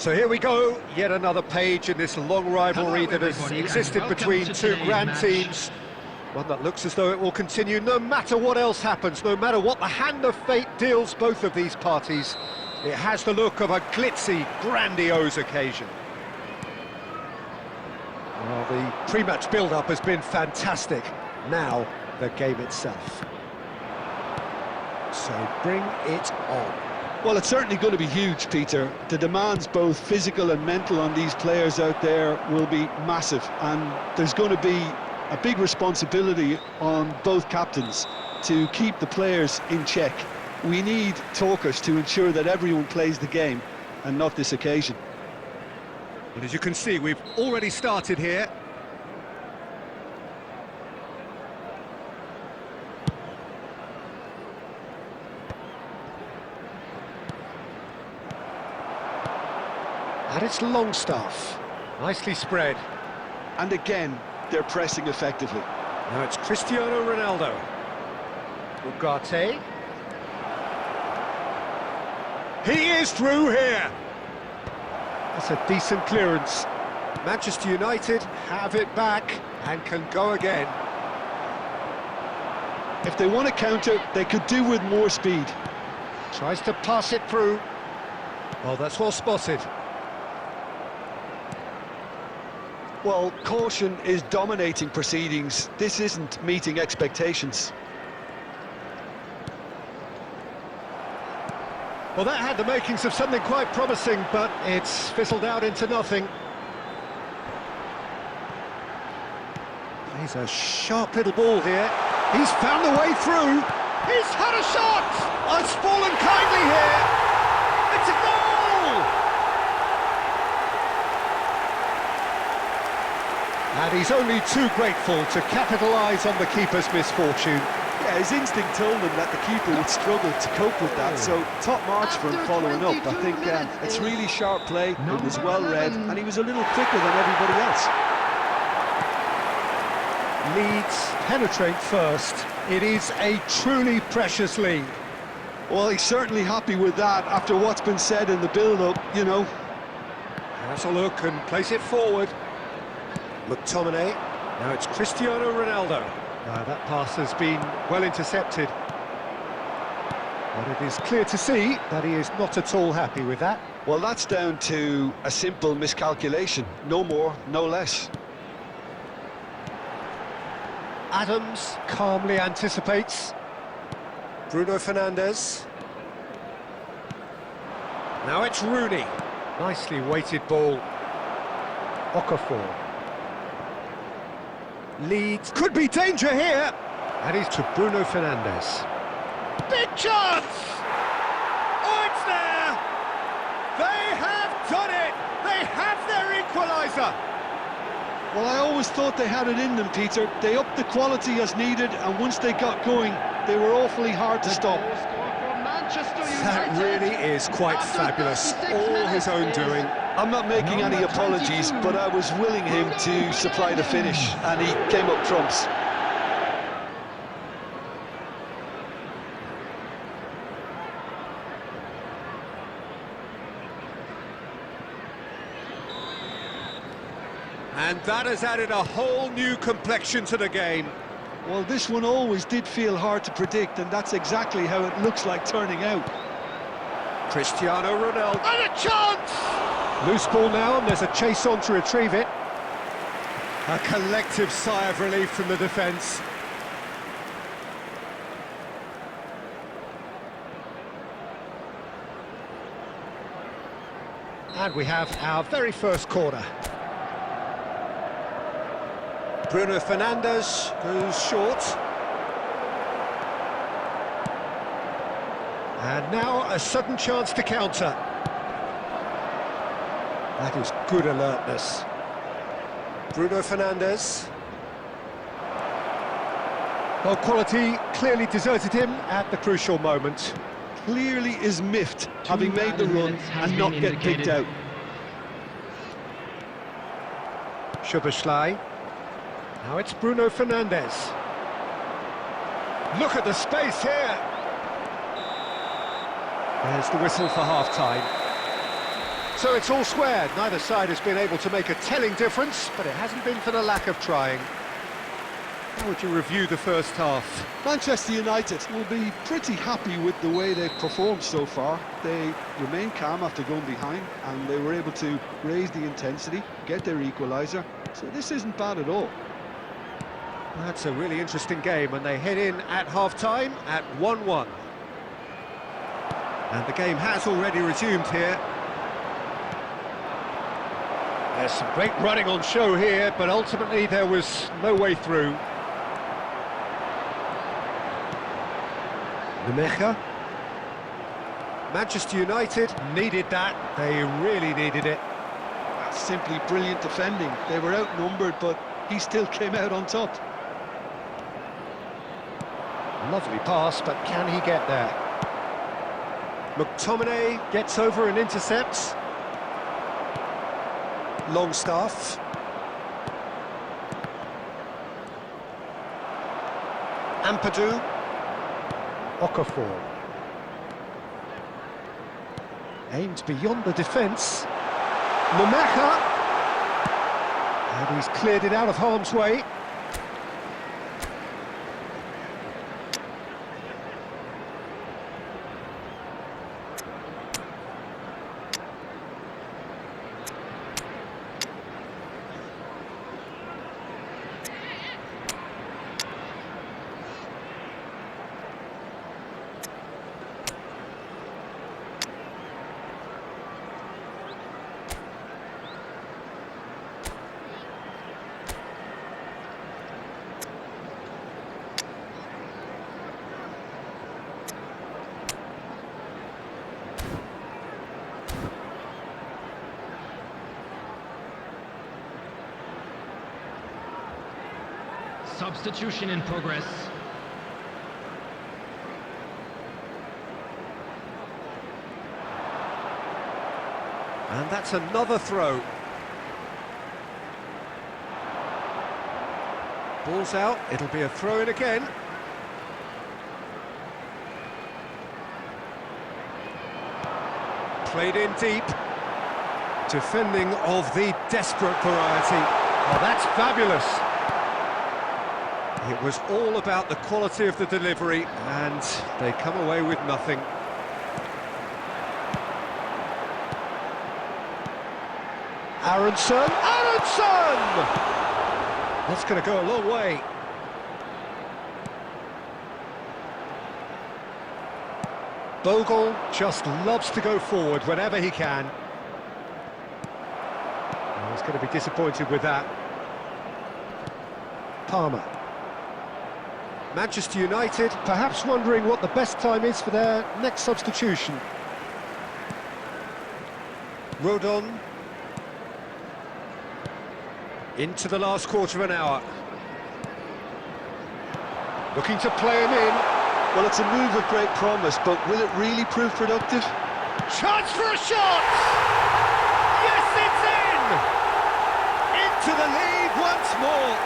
So here we go, yet another page in this long rivalry that has existed between two grand teams. One that looks as though it will continue no matter what else happens, no matter what the hand of fate deals both of these parties. It has the look of a glitzy, grandiose occasion. Well, the pre-match build-up has been fantastic. Now, the game itself. So bring it on. Well, it's certainly going to be huge, Peter. The demands, both physical and mental, on these players out there will be massive, and there's going to be a big responsibility on both captains to keep the players in check. We need talkers to ensure that everyone plays the game, and not this occasion. But as you can see, we've already started here. And it's Longstaff, nicely spread. And again, they're pressing effectively. Now it's Cristiano Ronaldo. Ugarte. He is through here. That's a decent clearance. Manchester United have it back and can go again. If they want to counter, they could do with more speed. Tries to pass it through. Oh, that's well spotted. Well, caution is dominating proceedings. This isn't meeting expectations. Well, that had the makings of something quite promising, but it's fizzled out into nothing. He's a sharp little ball here. He's found the way through. He's had a shot! Oh, it's fallen kindly here. It's a goal! And he's only too grateful to capitalise on the keeper's misfortune. Yeah, his instinct told him that the keeper would struggle to cope with that, so top marks for him following up. I think it's really sharp play, it was well read, and he was a little quicker than everybody else. Leeds penetrate first. It is a truly precious lead. Well, he's certainly happy with that after what's been said in the build-up, you know. Has a look and place it forward. McTominay. Now it's Cristiano Ronaldo. Now that pass has been well intercepted. But it is clear to see that he is not at all happy with that. Well, that's down to a simple miscalculation. No more, no less. Adams calmly anticipates. Bruno Fernandes. Now it's Rooney. Nicely weighted ball. Okafor. Leeds could be danger here. And he's to Bruno Fernandes. Big chance! Oh, it's there! They have done it! They have their equaliser! Well, I always thought they had it in them, Peter. They upped the quality as needed, and once they got going, they were awfully hard to stop. That really is quite fabulous. All his own doing. I'm not making any apologies, but I was willing him to supply the finish, and he came up trumps. And that has added a whole new complexion to the game. Well, this one always did feel hard to predict, and that's exactly how it looks like turning out. Cristiano Ronaldo. And a chance! Loose ball now, and there's a chase on to retrieve it. A collective sigh of relief from the defence. And we have our very first corner. Bruno Fernandes goes short. And now a sudden chance to counter. That is good alertness. Bruno Fernandes. Well, quality clearly deserted him at the crucial moment. Clearly is miffed, having made the run and not get picked out. Szoboszlai. Now it's Bruno Fernandes. Look at the space here. There's the whistle for half-time. So it's all squared. Neither side has been able to make a telling difference, but it hasn't been for the lack of trying. How would you review the first half? Manchester United will be pretty happy with the way they've performed so far. They remain calm after going behind, and they were able to raise the intensity, get their equaliser. So this isn't bad at all. That's a really interesting game, and they head in at half-time at 1-1. And the game has already resumed here. There's some great running on show here, but ultimately there was no way through. Nemecha. Manchester United needed that. They really needed it. That's simply brilliant defending. They were outnumbered, but he still came out on top. Lovely pass, but can he get there? McTominay gets over and intercepts. Longstaff. Ampadu. Okafor. Aimed beyond the defence. Nemecha. And he's cleared it out of harm's way. Substitution in progress. And that's another throw. Ball's out, it'll be a throw-in again. Played in deep. Defending of the desperate variety. Oh, that's fabulous. It was all about the quality of the delivery, and they come away with nothing. Aronson! That's going to go a long way. Bogle just loves to go forward whenever he can. Oh, he's going to be disappointed with that. Palmer. Manchester United perhaps wondering what the best time is for their next substitution. Rodon. Into the last quarter of an hour. Looking to play him in. Well, it's a move of great promise, but will it really prove productive? Chance for a shot! Yes, it's in! Into the lead once more.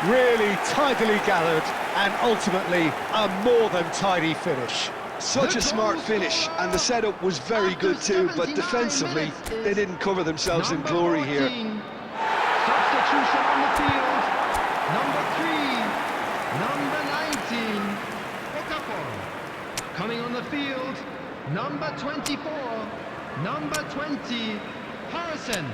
Really tidily gathered, and ultimately a more than tidy finish. Such a smart finish, and the setup was very good too, but defensively they didn't cover themselves in glory here. Substitution on the field. Number 3, number 19, Okafor. Coming on the field, number 24, number 20, Harrison.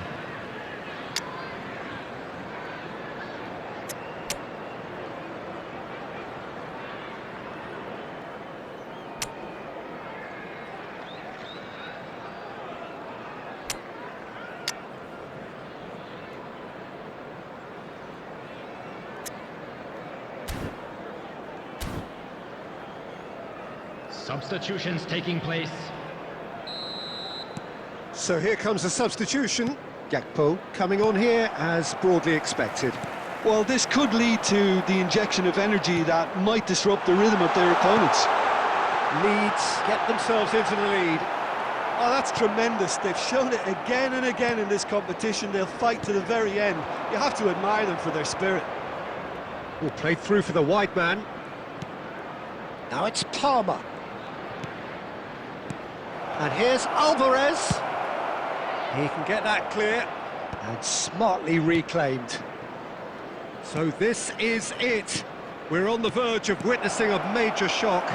Substitutions taking place. So here comes a substitution. Gakpo coming on here as broadly expected. Well, this could lead to the injection of energy that might disrupt the rhythm of their opponents. Leeds get themselves into the lead. Oh, that's tremendous. They've shown it again and again in this competition. They'll fight to the very end. You have to admire them for their spirit. Well, played through for the wide man. Now it's Palmer. And here's Álvarez. He can get that clear and smartly reclaimed. So this is it. We're on the verge of witnessing a major shock.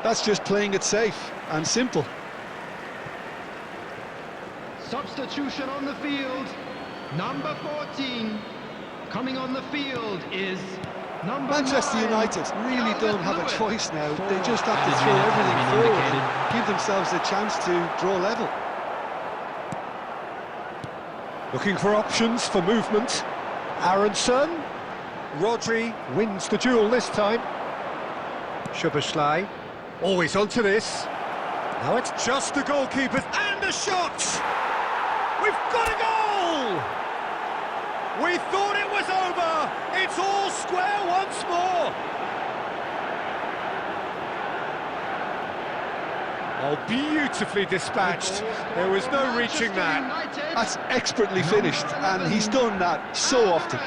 That's just playing it safe and simple. Substitution on the field. Number 14. Coming on the field is number Manchester 9. United really don't have a Lewis. choice now. They just have to Did throw you have everything been forward indicated? and give themselves a chance to draw level. Looking for options for movement. Aronson. Rodri wins the duel this time. Szoboszlai. Always onto this. Now it's just the goalkeepers and a shot! We've got a goal! We thought it was over! It's all square once more! Oh, beautifully dispatched. There was no reaching that. That's expertly finished, and he's done that so often.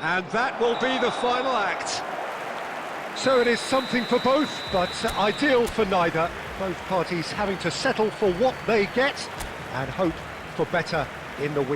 And that will be the final act. So it is something for both, but ideal for neither. Both parties having to settle for what they get and hope for better in the week.